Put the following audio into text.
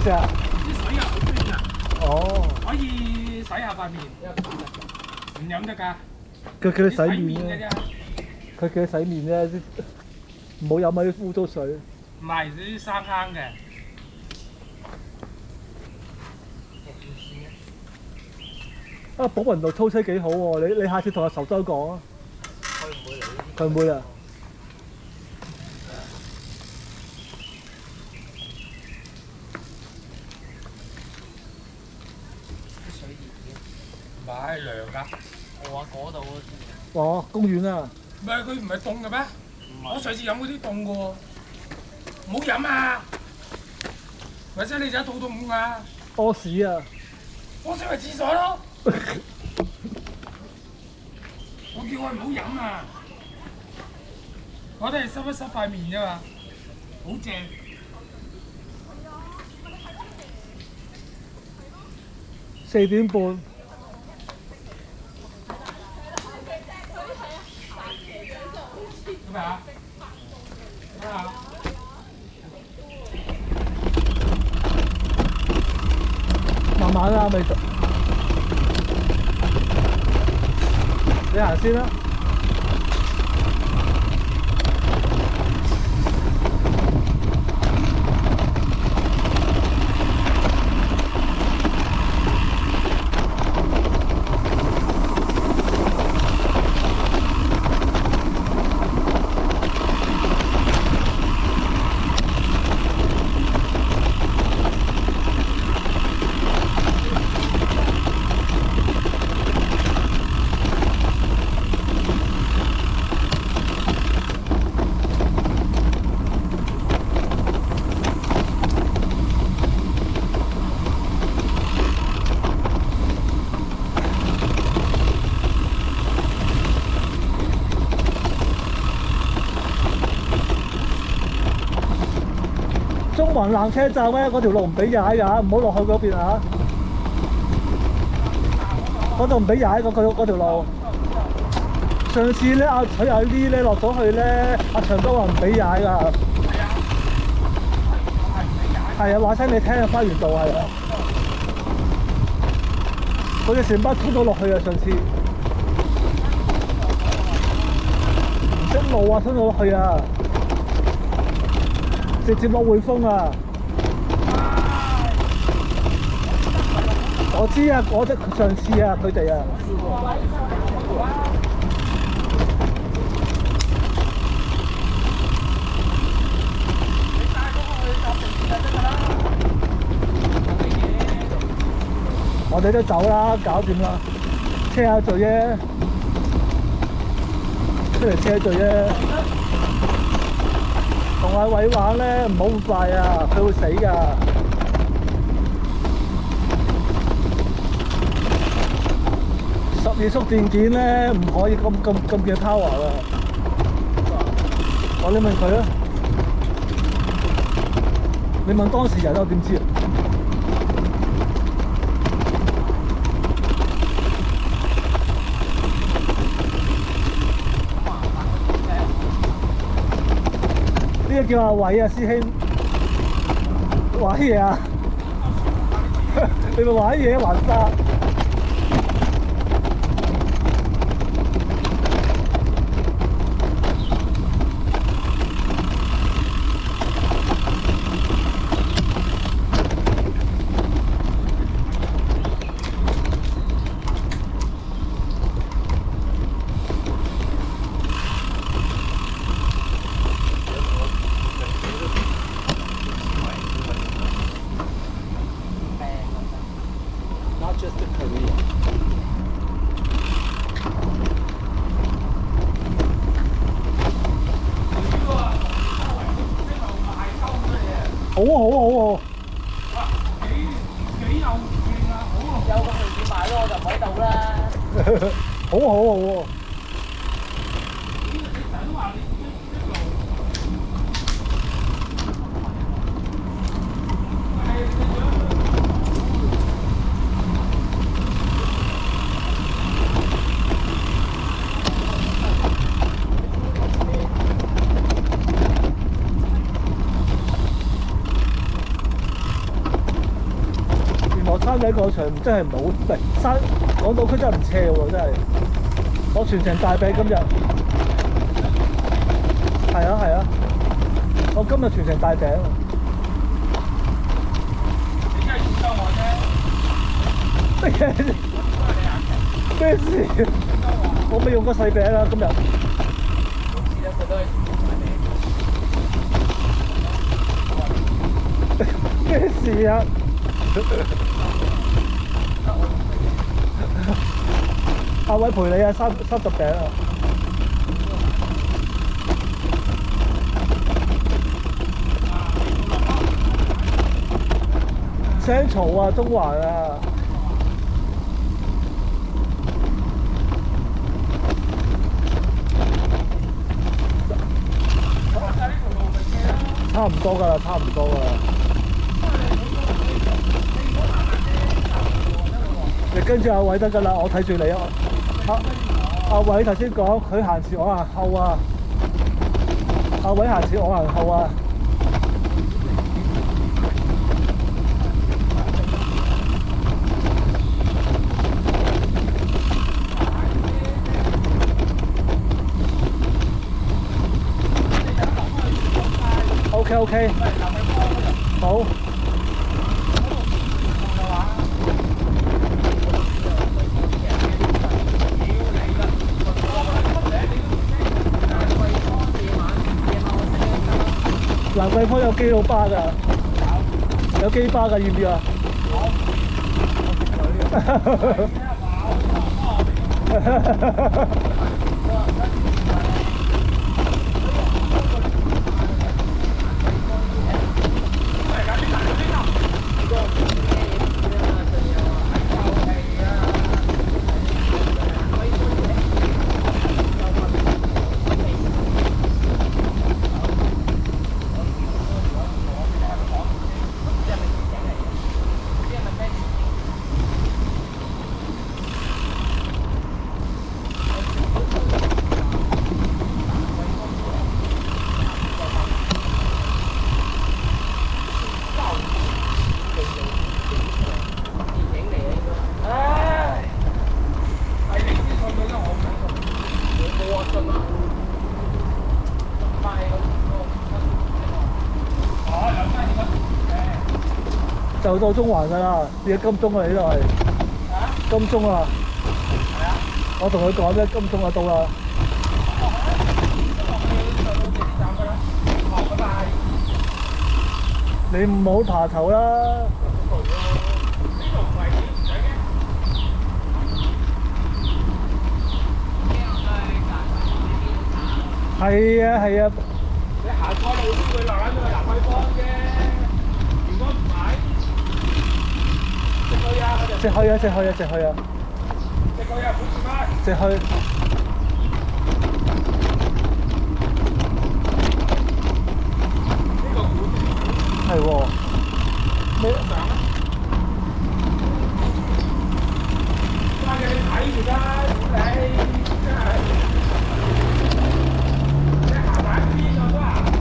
事啊？啲水又好冰啊，哦，可以洗下塊面，唔飲得㗎。佢叫你洗面面啫，嘅啫，佢叫你洗面啫，唔好飲嗰啲污糟水。唔係啲生坑嘅。啊，寶雲道操車幾好喎！你下次同阿仇州講啊。佢唔會嚟。佢唔會啊。啲水熱嘅。唔係涼㗎。我話嗰度哦，公園啊。唔係佢唔係凍嘅咩？唔係。我上次飲嗰啲凍嘅喎，唔好飲啊！或者你就肚痛㗎。屙屎啊！我先去廁所咯。我叫佢唔好飲啊！我都係濕一濕塊面啫嘛，好正。4點半。咩啊？咩啊？慢慢啦，未到。你行先啦。中環纜車站咧，嗰條路唔俾踩㗎，唔好落去嗰邊啊！嗰度唔俾踩嗰條路。上次咧，阿徐阿 Lee 咧落咗去咧，阿長都話唔俾踩㗎。係啊，話聲你聽啊，花園道係啊。佢哋成班衝咗落去啊！上次唔識路啊，衝咗落去啊！直接落匯豐啊！我知啊，我上次啊，佢哋啊。我哋都走啦，搞掂啦，車下罪啫，出嚟車罪啫。同阿偉玩咧，唔好咁快啊，佢會死㗎。12速電件咧，唔可以咁嘅 power 㗎。你問佢啊，你問當事人我點知啊？呢個叫阿偉啊，師兄，玩嘢啊！你咪玩嘢還沙。好啊好啊好啊！哇，幾有勁啊！好啊！有個條件買咯，我就唔喺度啦。好啊好啊好啊！你成日都話你一路灣仔廣場真係唔係好，唔係港島區真係唔斜喎，真係。我全程大髀今日。係啊係啊，我今日全程大餅。你真係見到我啫。咩事？我未用過細餅啊，今日。知啦，佢都係咩事啊？阿偉陪你啊，30餅啊！聲嘈啊，中環啊！差唔多㗎啦，差唔多㗎啦。你跟住阿偉得㗎啦，我睇住你啊！阿偉頭先講佢行前我行後啊，阿偉行前我行後啊。OK， 好。蘭桂坊有基佬巴㗎，有基巴㗎，要唔要啊？就到中環㗎啦，而家金鐘啊，呢度係金鐘啊！我同佢講啫，金鐘就到啦。你唔好爬頭啦！係啊係啊。你行錯路先會落緊去蘭桂坊啫。如果唔係，直去啊！直去啊！直去啊！直去啊！直去啊！本事咩？直去。呢個管係喎。咩？你睇住啦，你真係〜